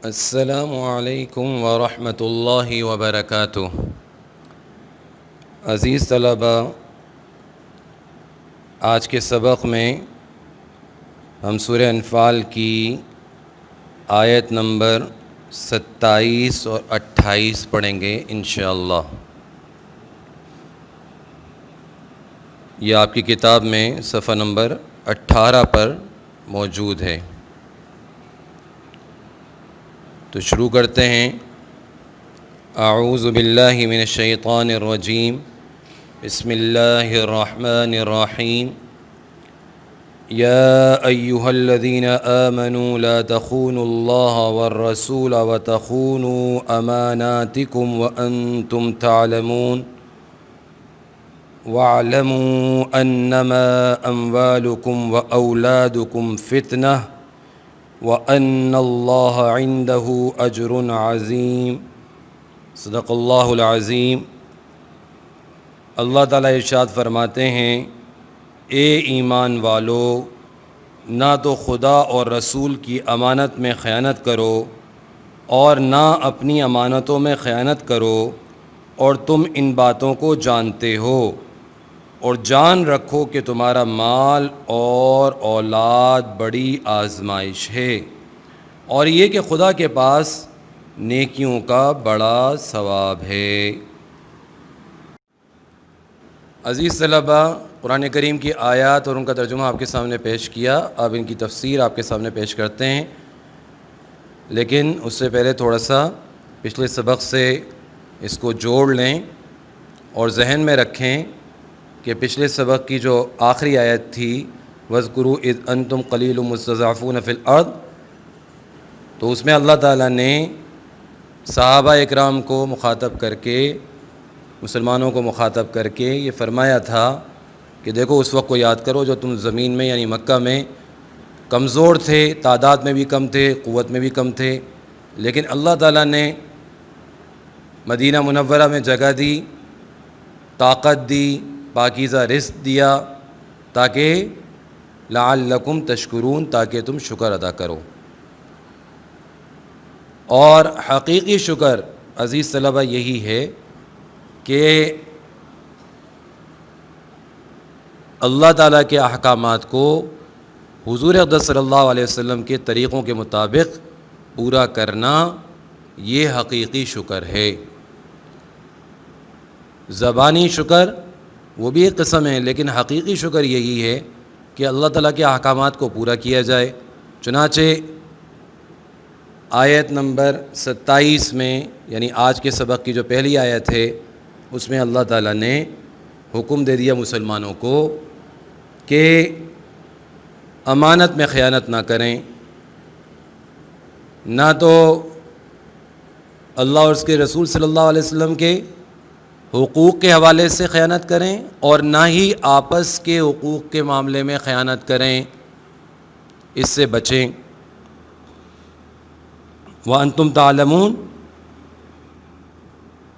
السلام علیکم ورحمۃ اللہ وبرکاتہ۔ عزیز طلبہ، آج کے سبق میں ہم سورہ انفال کی آیت نمبر 27 اور 28 پڑھیں گے انشاءاللہ۔ یہ آپ کی کتاب میں صفحہ نمبر 18 پر موجود ہے۔ تو شروع کرتے ہیں۔ اعوذ باللہ من الشیطان الرجیم، بسم اللہ الرحمن الرحیم۔ یا ایہا الذین آمنوا لا تخونوا اللہ والرسول وتخونوا اماناتکم وانتم تعلمون واعلموا انما اموالکم واولادکم فتنہ وَأَنَّ اللَّهَ عِندَهُ أَجْرٌ عَظِيمٌ۔ صدق اللہ العظیم۔ اللہ تعالیٰ ارشاد فرماتے ہیں، اے ایمان والو، نہ تو خدا اور رسول کی امانت میں خیانت کرو اور نہ اپنی امانتوں میں خیانت کرو، اور تم ان باتوں کو جانتے ہو، اور جان رکھو کہ تمہارا مال اور اولاد بڑی آزمائش ہے، اور یہ کہ خدا کے پاس نیکیوں کا بڑا ثواب ہے۔ عزیز طلبہ، قرآن کریم کی آیات اور ان کا ترجمہ آپ کے سامنے پیش کیا، اب ان کی تفسیر آپ کے سامنے پیش کرتے ہیں، لیکن اس سے پہلے تھوڑا سا پچھلے سبق سے اس کو جوڑ لیں اور ذہن میں رکھیں کہ پچھلے سبق کی جو آخری آیت تھی، وَاذْكُرُوا اِذْ أَنْتُمْ قَلِيلٌ مُسْتَضْعَفُونَ فِي الْأَرْضِ، تو اس میں اللہ تعالیٰ نے صحابہ اکرام کو مخاطب کر کے، مسلمانوں کو مخاطب کر کے یہ فرمایا تھا کہ دیکھو اس وقت کو یاد کرو جو تم زمین میں یعنی مکہ میں کمزور تھے، تعداد میں بھی کم تھے، قوت میں بھی کم تھے، لیکن اللہ تعالیٰ نے مدینہ منورہ میں جگہ دی، طاقت دی، پاکیزہ رزق دیا، تاکہ لعلکم تشکرون، تاکہ تم شکر ادا کرو۔ اور حقیقی شکر عزیز طلبہ یہی ہے کہ اللہ تعالیٰ کے احکامات کو حضور اقدس صلی اللہ علیہ وسلم کے طریقوں کے مطابق پورا کرنا، یہ حقیقی شکر ہے۔ زبانی شکر وہ بھی ایک قسم ہے، لیکن حقیقی شکر یہی ہے کہ اللہ تعالیٰ کے احکامات کو پورا کیا جائے۔ چنانچہ آیت نمبر 27 میں، یعنی آج کے سبق کی جو پہلی آیت ہے، اس میں اللہ تعالیٰ نے حکم دے دیا مسلمانوں کو کہ امانت میں خیانت نہ کریں، نہ تو اللہ اور اس کے رسول صلی اللہ علیہ وسلم کے حقوق کے حوالے سے خیانت کریں، اور نہ ہی آپس کے حقوق کے معاملے میں خیانت کریں، اس سے بچیں۔ وَأَنْتُمْ تَعْلَمُونَ،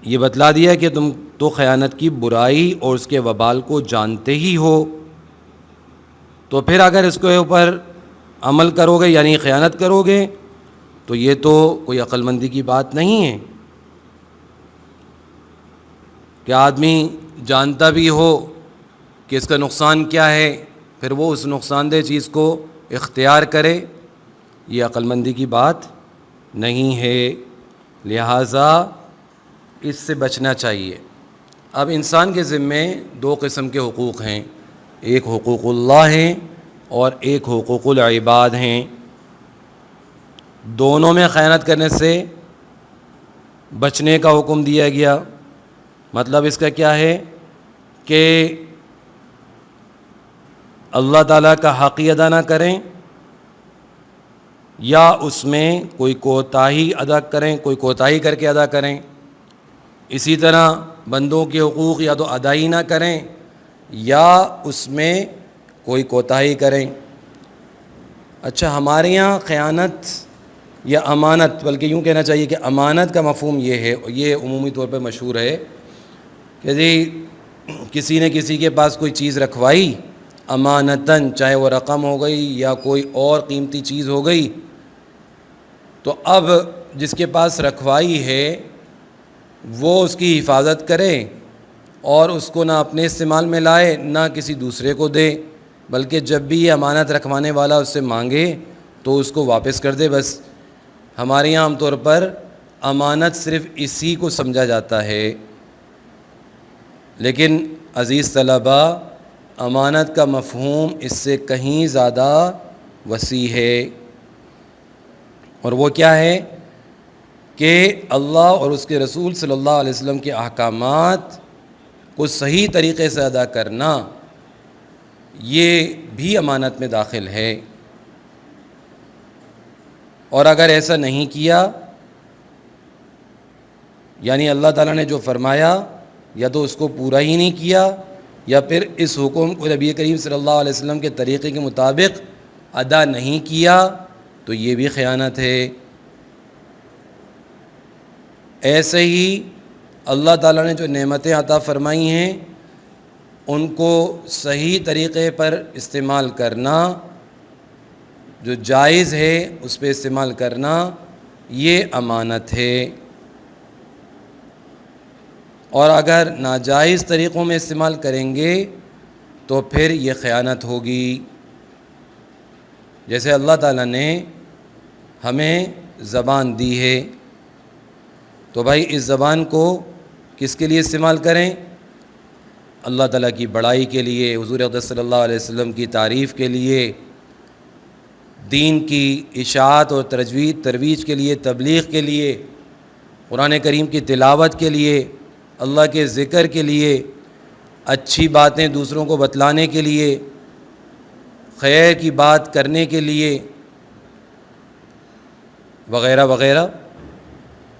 یہ بتلا دیا کہ تم تو خیانت کی برائی اور اس کے وبال کو جانتے ہی ہو، تو پھر اگر اس کے اوپر عمل کرو گے یعنی خیانت کرو گے تو یہ تو کوئی عقل مندی کی بات نہیں ہے کہ آدمی جانتا بھی ہو کہ اس کا نقصان کیا ہے، پھر وہ اس نقصان دہ چیز کو اختیار کرے، یہ عقل مندی کی بات نہیں ہے، لہٰذا اس سے بچنا چاہیے۔ اب انسان کے ذمے دو قسم کے حقوق ہیں، ایک حقوق اللہ ہیں اور ایک حقوق العباد ہیں۔ دونوں میں خیانت کرنے سے بچنے کا حکم دیا گیا۔ مطلب اس کا کیا ہے کہ اللہ تعالیٰ کا حق ہی ادا نہ کریں، یا اس میں کوئی کوتاہی ادا کریں، کوئی کوتاہی کر کے ادا کریں۔ اسی طرح بندوں کے حقوق یا تو ادا ہی نہ کریں یا اس میں کوئی کوتاہی کریں۔ اچھا، ہمارے یہاں خیانت یا امانت، بلکہ یوں کہنا چاہیے کہ امانت کا مفہوم یہ ہے، یہ عمومی طور پہ مشہور ہے کہ جی کسی نے کسی کے پاس کوئی چیز رکھوائی امانتاً، چاہے وہ رقم ہو گئی یا کوئی اور قیمتی چیز ہو گئی، تو اب جس کے پاس رکھوائی ہے وہ اس کی حفاظت کرے اور اس کو نہ اپنے استعمال میں لائے نہ کسی دوسرے کو دے، بلکہ جب بھی یہ امانت رکھوانے والا اس سے مانگے تو اس کو واپس کر دے بس۔ ہمارے یہاں عام طور پر امانت صرف اسی کو سمجھا جاتا ہے، لیکن عزیز طلباء، امانت کا مفہوم اس سے کہیں زیادہ وسیع ہے، اور وہ کیا ہے کہ اللہ اور اس کے رسول صلی اللہ علیہ وسلم کے احکامات کو صحیح طریقے سے ادا کرنا، یہ بھی امانت میں داخل ہے۔ اور اگر ایسا نہیں کیا، یعنی اللہ تعالیٰ نے جو فرمایا یا تو اس کو پورا ہی نہیں کیا یا پھر اس حکم کو نبی کریم صلی اللہ علیہ وسلم کے طریقے کے مطابق ادا نہیں کیا، تو یہ بھی خیانت ہے۔ ایسے ہی اللہ تعالیٰ نے جو نعمتیں عطا فرمائی ہیں ان کو صحیح طریقے پر استعمال کرنا، جو جائز ہے اس پہ استعمال کرنا، یہ امانت ہے۔ اور اگر ناجائز طریقوں میں استعمال کریں گے تو پھر یہ خیانت ہوگی۔ جیسے اللہ تعالیٰ نے ہمیں زبان دی ہے، تو بھائی اس زبان کو کس کے لیے استعمال کریں؟ اللہ تعالیٰ کی بڑائی کے لیے، حضور اقدس صلی اللہ علیہ وسلم کی تعریف کے لیے، دین کی اشاعت اور ترویج کے لیے، تبلیغ کے لیے، قرآن کریم کی تلاوت کے لیے، اللہ کے ذکر کے لیے، اچھی باتیں دوسروں کو بتلانے کے لیے، خیر کی بات کرنے کے لیے، وغیرہ وغیرہ۔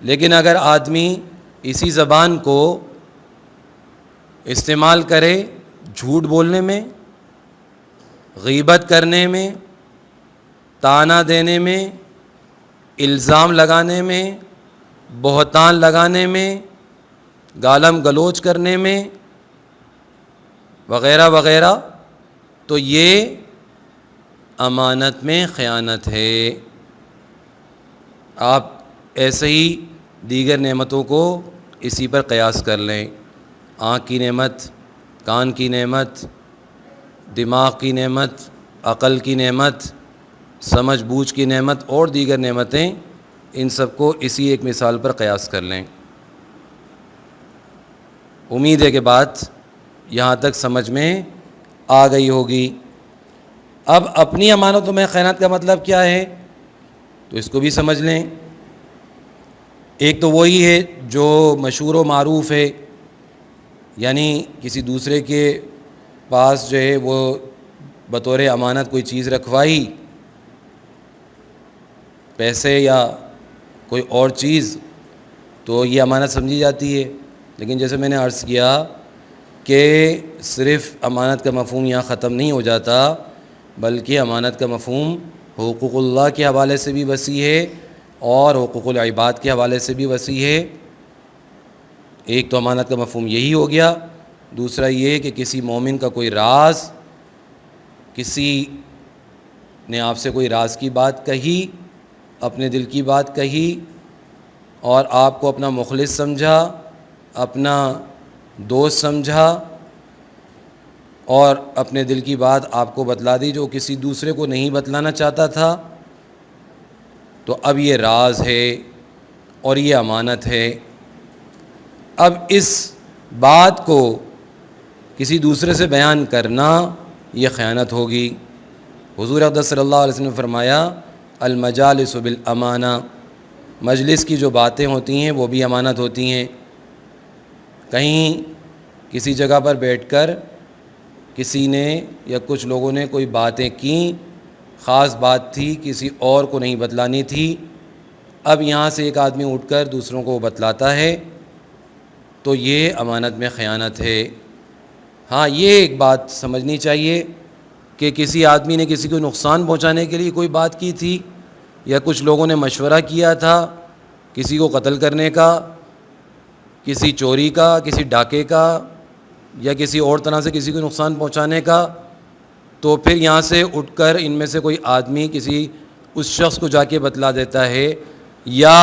لیکن اگر آدمی اسی زبان کو استعمال کرے جھوٹ بولنے میں، غیبت کرنے میں، طعنہ دینے میں، الزام لگانے میں، بہتان لگانے میں، گالم گلوچ کرنے میں، وغیرہ وغیرہ، تو یہ امانت میں خیانت ہے۔ آپ ایسے ہی دیگر نعمتوں کو اسی پر قیاس کر لیں، آنکھ کی نعمت، کان کی نعمت، دماغ کی نعمت، عقل کی نعمت، سمجھ بوجھ کی نعمت اور دیگر نعمتیں، ان سب کو اسی ایک مثال پر قیاس کر لیں۔ امید ہے کہ بات یہاں تک سمجھ میں آ گئی ہوگی۔ اب اپنی امانتوں میں خیانت کا مطلب کیا ہے تو اس کو بھی سمجھ لیں۔ ایک تو وہی ہے جو مشہور و معروف ہے، یعنی کسی دوسرے کے پاس جو ہے وہ بطور امانت کوئی چیز رکھوائی، پیسے یا کوئی اور چیز، تو یہ امانت سمجھی جاتی ہے۔ لیکن جیسے میں نے عرض کیا کہ صرف امانت کا مفہوم یہاں ختم نہیں ہو جاتا، بلکہ امانت کا مفہوم حقوق اللہ کے حوالے سے بھی وسیع ہے اور حقوق العباد کے حوالے سے بھی وسیع ہے۔ ایک تو امانت کا مفہوم یہی ہو گیا، دوسرا یہ کہ کسی مومن کا کوئی راز، کسی نے آپ سے کوئی راز کی بات کہی، اپنے دل کی بات کہی، اور آپ کو اپنا مخلص سمجھا، اپنا دوست سمجھا، اور اپنے دل کی بات آپ کو بتلا دی جو کسی دوسرے کو نہیں بتلانا چاہتا تھا، تو اب یہ راز ہے اور یہ امانت ہے۔ اب اس بات کو کسی دوسرے سے بیان کرنا یہ خیانت ہوگی۔ حضور اقدس صلی اللہ علیہ وسلم نے فرمایا المجالس بالامانہ، مجلس کی جو باتیں ہوتی ہیں وہ بھی امانت ہوتی ہیں۔ کہیں کسی جگہ پر بیٹھ کر کسی نے یا کچھ لوگوں نے کوئی باتیں کیں، خاص بات تھی، کسی اور کو نہیں بتلانی تھی، اب یہاں سے ایک آدمی اٹھ کر دوسروں کو بتلاتا ہے تو یہ امانت میں خیانت ہے۔ ہاں، یہ ایک بات سمجھنی چاہیے کہ کسی آدمی نے کسی کو نقصان پہنچانے کے لیے کوئی بات کی تھی، یا کچھ لوگوں نے مشورہ کیا تھا کسی کو قتل کرنے کا، کسی چوری کا، کسی ڈاکے کا، یا کسی اور طرح سے کسی کو نقصان پہنچانے کا، تو پھر یہاں سے اٹھ کر ان میں سے کوئی آدمی کسی اس شخص کو جا کے بتلا دیتا ہے یا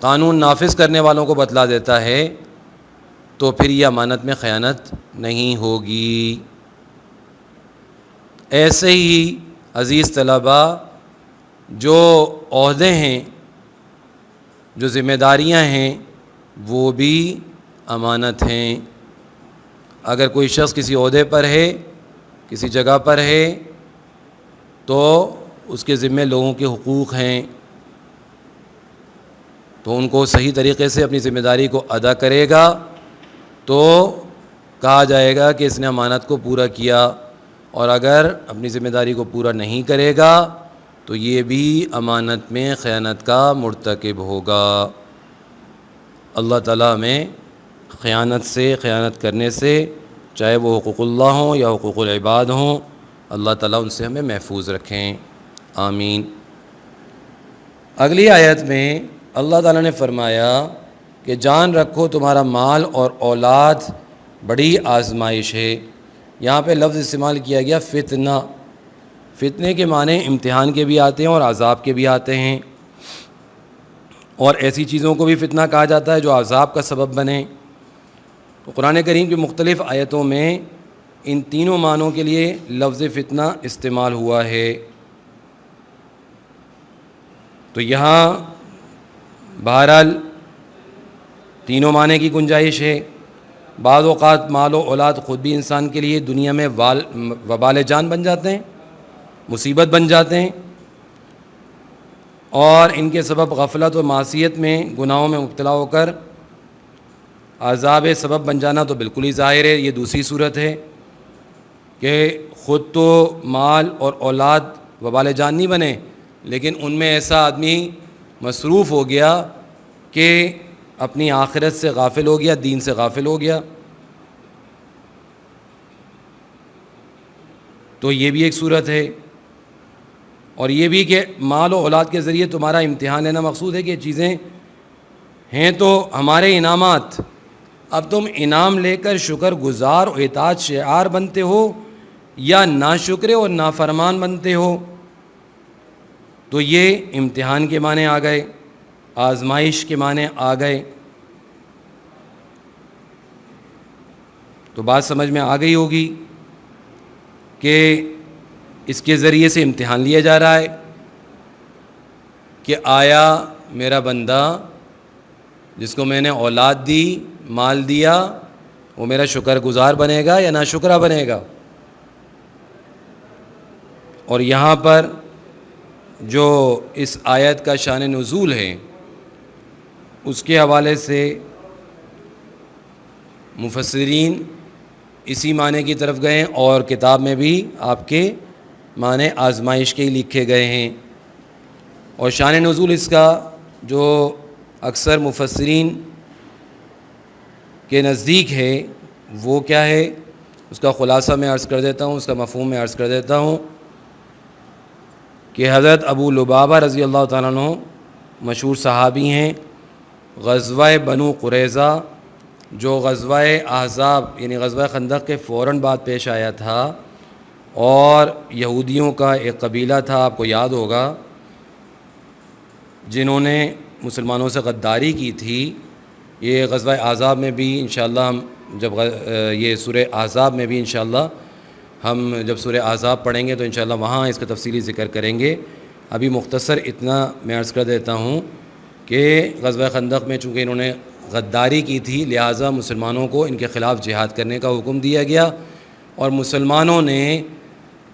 قانون نافذ کرنے والوں کو بتلا دیتا ہے تو پھر یہ امانت میں خیانت نہیں ہوگی۔ ایسے ہی عزیز طلباء، جو عہدے ہیں، جو ذمہ داریاں ہیں، وہ بھی امانت ہیں۔ اگر کوئی شخص کسی عہدے پر ہے، کسی جگہ پر ہے، تو اس کے ذمے لوگوں کے حقوق ہیں، تو ان کو صحیح طریقے سے اپنی ذمہ داری کو ادا کرے گا تو کہا جائے گا کہ اس نے امانت کو پورا کیا، اور اگر اپنی ذمہ داری کو پورا نہیں کرے گا تو یہ بھی امانت میں خیانت کا مرتکب ہوگا۔ اللہ تعالیٰ میں خیانت کرنے سے، چاہے وہ حقوق اللہ ہوں یا حقوق العباد ہوں، اللہ تعالیٰ ان سے ہمیں محفوظ رکھیں، آمین۔ اگلی آیت میں اللہ تعالیٰ نے فرمایا کہ جان رکھو تمہارا مال اور اولاد بڑی آزمائش ہے۔ یہاں پہ لفظ استعمال کیا گیا فتنہ۔ فتنے کے معنی امتحان کے بھی آتے ہیں اور عذاب کے بھی آتے ہیں، اور ایسی چیزوں کو بھی فتنہ کہا جاتا ہے جو عذاب کا سبب بنے۔ تو قرآن کریم کی مختلف آیتوں میں ان تینوں معنوں کے لیے لفظ فتنہ استعمال ہوا ہے۔ تو یہاں بہرحال تینوں معنی کی گنجائش ہے۔ بعض اوقات مال و اولاد خود بھی انسان کے لیے دنیا میں وبال جان بن جاتے ہیں، مصیبت بن جاتے ہیں، اور ان کے سبب غفلت و معصیت میں، گناہوں میں مبتلا ہو کر عذاب سبب بن جانا تو بالکل ہی ظاہر ہے۔ یہ دوسری صورت ہے کہ خود تو مال اور اولاد وبال جان نہیں بنے، لیکن ان میں ایسا آدمی مصروف ہو گیا کہ اپنی آخرت سے غافل ہو گیا، دین سے غافل ہو گیا۔ تو یہ بھی ایک صورت ہے، اور یہ بھی کہ مال و اولاد کے ذریعے تمہارا امتحان لینا مقصود ہے کہ یہ چیزیں ہیں تو ہمارے انعامات، اب تم انعام لے کر شکر گزار و اطاعت شعار بنتے ہو یا ناشکرے اور نافرمان بنتے ہو، تو یہ امتحان کے معنی آ گئے، آزمائش کے معنی آ گئے۔ تو بات سمجھ میں آ گئی ہوگی کہ اس کے ذریعے سے امتحان لیا جا رہا ہے کہ آیا میرا بندہ جس کو میں نے اولاد دی، مال دیا، وہ میرا شکر گزار بنے گا یا ناشکرہ بنے گا۔ اور یہاں پر جو اس آیت کا شان نزول ہے اس کے حوالے سے مفسرین اسی معنی کی طرف گئے، اور کتاب میں بھی آپ کے معنی آزمائش کے ہی لکھے گئے ہیں۔ اور شان نزول اس کا جو اکثر مفسرین کے نزدیک ہے وہ کیا ہے، اس کا خلاصہ میں عرض کر دیتا ہوں، اس کا مفہوم میں عرض کر دیتا ہوں کہ حضرت ابو لبابہ رضی اللہ تعالیٰ عنہ مشہور صحابی ہیں۔ غزوہ بنو قریظہ جو غزوہ احزاب یعنی غزوہ خندق کے فوراً بعد پیش آیا تھا، اور یہودیوں کا ایک قبیلہ تھا، آپ کو یاد ہوگا، جنہوں نے مسلمانوں سے غداری کی تھی۔ یہ غزوہ احزاب میں بھی انشاءاللہ ہم جب یہ سورہ احزاب میں بھی انشاءاللہ ہم جب سورہ احزاب پڑھیں گے تو انشاءاللہ وہاں اس کا تفصیلی ذکر کریں گے۔ ابھی مختصر اتنا میں عرض کر دیتا ہوں کہ غزوہ خندق میں چونکہ انہوں نے غداری کی تھی، لہٰذا مسلمانوں کو ان کے خلاف جہاد کرنے کا حکم دیا گیا، اور مسلمانوں نے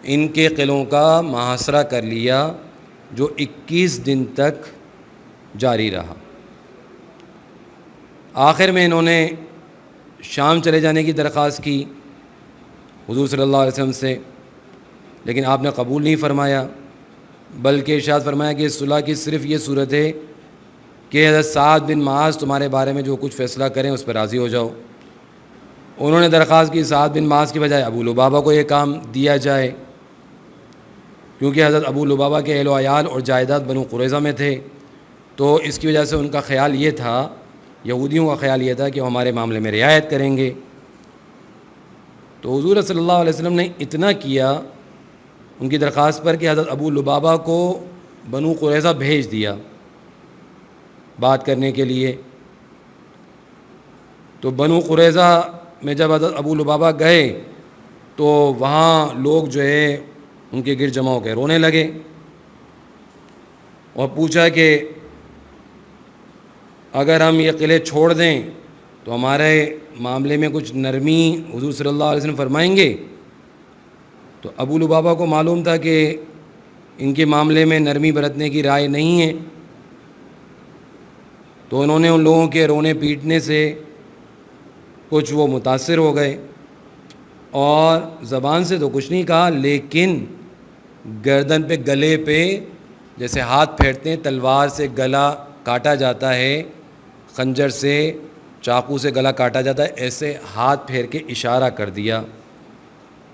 ان کے قلعوں کا محاصرہ کر لیا جو 21 دن تک جاری رہا۔ آخر میں انہوں نے شام چلے جانے کی درخواست کی حضور صلی اللہ علیہ وسلم سے، لیکن آپ نے قبول نہیں فرمایا، بلکہ ارشاد فرمایا کہ اس صلح کی صرف یہ صورت ہے کہ حضرت سعد بن معاذ تمہارے بارے میں جو کچھ فیصلہ کریں اس پر راضی ہو جاؤ۔ انہوں نے درخواست کی سعد بن معاذ کی بجائے ابو لبابہ کو یہ کام دیا جائے، کیونکہ حضرت ابو لبابہ کے اہل و عیال اور جائیداد بنو قریظہ میں تھے، تو اس کی وجہ سے ان کا خیال یہ تھا، یہودیوں کا خیال یہ تھا کہ وہ ہمارے معاملے میں رعایت کریں گے۔ تو حضور صلی اللہ علیہ وسلم نے اتنا کیا ان کی درخواست پر کہ حضرت ابو لبابہ کو بنو قریظہ بھیج دیا بات کرنے کے لیے. تو بنو قریظہ میں جب حضرت ابو لبابہ گئے تو وہاں لوگ جو ہے ان کے گرد جمع ہو کے رونے لگے اور پوچھا کہ اگر ہم یہ قلعے چھوڑ دیں تو ہمارے معاملے میں کچھ نرمی حضور صلی اللہ علیہ وسلم فرمائیں گے. تو ابو لبابہ کو معلوم تھا کہ ان کے معاملے میں نرمی برتنے کی رائے نہیں ہے. تو انہوں نے ان لوگوں کے رونے پیٹنے سے کچھ وہ متاثر ہو گئے اور زبان سے تو کچھ نہیں کہا، لیکن گردن پہ گلے پہ جیسے ہاتھ پھیرتے ہیں تلوار سے گلا کاٹا جاتا ہے، خنجر سے چاقو سے گلا کاٹا جاتا ہے، ایسے ہاتھ پھیر کے اشارہ کر دیا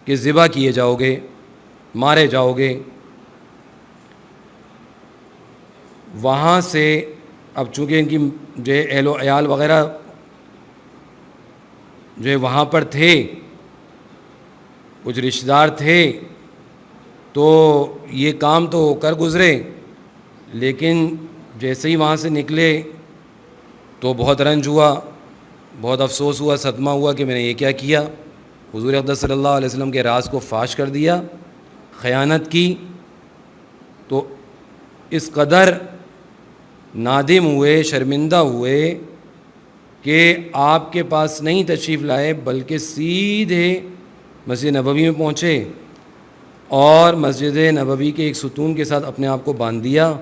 کہ ذبح کیے جاؤ گے، مارے جاؤ گے. وہاں سے اب چونکہ ان کی جو ہے اہل و عیال وغیرہ جو ہے وہاں پر تھے، کچھ رشتہ دار تھے، تو یہ کام تو کر گزرے، لیکن جیسے ہی وہاں سے نکلے تو بہت رنج ہوا، بہت افسوس ہوا، صدمہ ہوا کہ میں نے یہ کیا کیا. حضور اقدس صلی اللہ علیہ وسلم کے راز کو فاش کر دیا، خیانت کی. تو اس قدر نادم ہوئے، شرمندہ ہوئے کہ آپ کے پاس نہیں تشریف لائے بلکہ سیدھے مسجد نبوی میں پہنچے اور مسجد نبوی کے ایک ستون کے ساتھ اپنے آپ کو باندھ دیا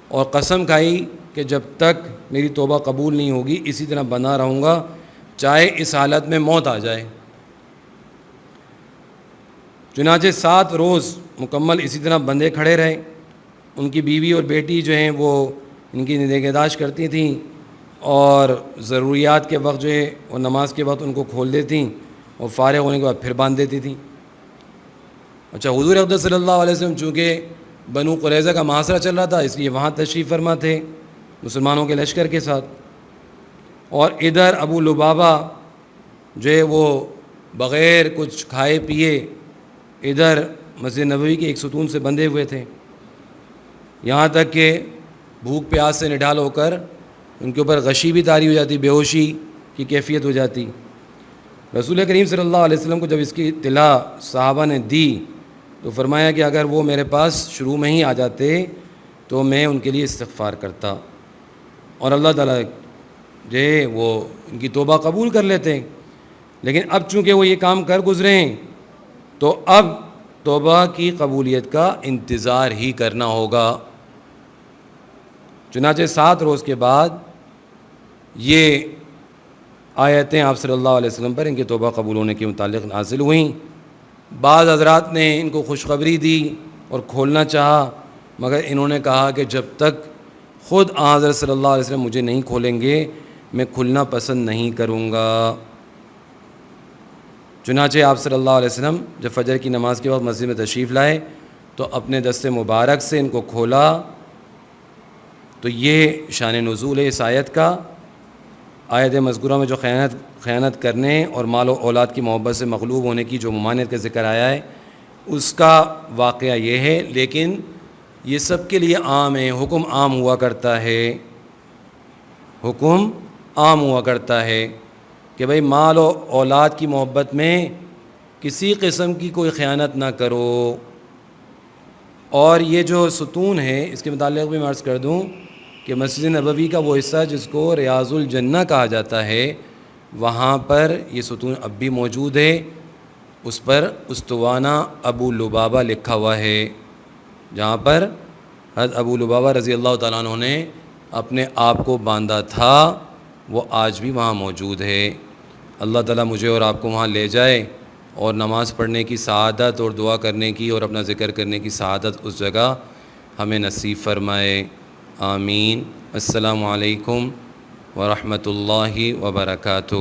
اور قسم کھائی کہ جب تک میری توبہ قبول نہیں ہوگی اسی طرح بنا رہوں گا، چاہے اس حالت میں موت آ جائے. چنانچہ 7 روز مکمل اسی طرح بندے کھڑے رہے. ان کی بیوی اور بیٹی جو ہیں وہ ان کی نگہداشت کرتی تھیں اور ضروریات کے وقت جو ہے وہ نماز کے وقت ان کو کھول دیتیں اور فارغ ہونے کے بعد پھر باندھ دیتی تھیں. اچھا، حضور اقدس صلی اللہ علیہ وسلم چونکہ بنو قریظہ کا محاصرہ چل رہا تھا اس لیے وہاں تشریف فرما تھے مسلمانوں کے لشکر کے ساتھ، اور ادھر ابو لبابہ جو ہے وہ بغیر کچھ کھائے پیے ادھر مسجد نبوی کے ایک ستون سے بندھے ہوئے تھے، یہاں تک کہ بھوک پیاس سے نڈھال ہو کر ان کے اوپر غشی بھی طاری ہو جاتی، بے ہوشی کی کیفیت ہو جاتی. رسول کریم صلی اللہ علیہ وسلم کو جب اس کی اطلاع صحابہ نے دی تو فرمایا کہ اگر وہ میرے پاس شروع میں ہی آ جاتے تو میں ان کے لیے استغفار کرتا اور اللہ تعالیٰ جو ہے وہ ان کی توبہ قبول کر لیتے. لیکن اب چونکہ وہ یہ کام کر گزرے ہیں تو اب توبہ کی قبولیت کا انتظار ہی کرنا ہوگا. چنانچہ 7 روز کے بعد یہ آیتیں آپ صلی اللہ علیہ وسلم پر ان کی توبہ قبول ہونے کے متعلق نازل ہوئیں. بعض حضرات نے ان کو خوشخبری دی اور کھولنا چاہا، مگر انہوں نے کہا کہ جب تک خود حضرت صلی اللہ علیہ وسلم مجھے نہیں کھولیں گے میں کھلنا پسند نہیں کروں گا. چنانچہ آپ صلی اللہ علیہ وسلم جب فجر کی نماز کے وقت مسجد میں تشریف لائے تو اپنے دست مبارک سے ان کو کھولا. تو یہ شان نزول ہے اس آیت کا. آیت مذکورہ میں جو خیانت کرنے اور مال و اولاد کی محبت سے مغلوب ہونے کی جو ممانعت کا ذکر آیا ہے اس کا واقعہ یہ ہے، لیکن یہ سب کے لیے عام ہے، حکم عام ہوا کرتا ہے، حکم عام ہوا کرتا ہے کہ بھئی مال و اولاد کی محبت میں کسی قسم کی کوئی خیانت نہ کرو. اور یہ جو ستون ہے اس کے متعلق بھی میں عرض کر دوں کہ مسجد نبوی کا وہ حصہ جس کو ریاض الجنہ کہا جاتا ہے وہاں پر یہ ستون اب بھی موجود ہے. اس پر استوانہ ابو لبابہ لکھا ہوا ہے، جہاں پر حضرت ابو لبابہ رضی اللہ تعالیٰ عنہ نے اپنے آپ کو باندھا تھا، وہ آج بھی وہاں موجود ہے. اللہ تعالیٰ مجھے اور آپ کو وہاں لے جائے اور نماز پڑھنے کی سعادت اور دعا کرنے کی اور اپنا ذکر کرنے کی سعادت اس جگہ ہمیں نصیب فرمائے. آمین. السلام علیکم ورحمۃ اللہ وبرکاتہ.